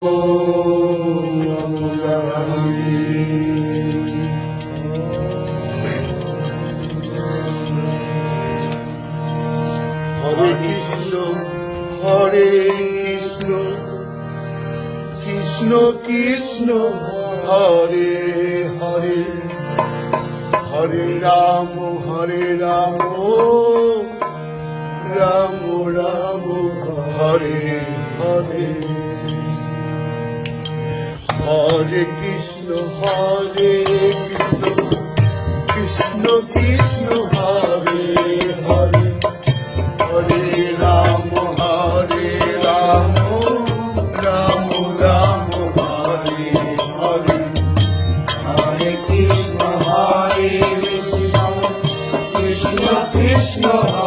Hare Krishna Hare Krishna Krishna Krishna Hare Hare Hare Ram Ram Ram Hare Hare Hare Krishna Krishna Krishna Hare Hare Hare Ram Ram Ram Hare Hare Hare Krishna Krishna Krishna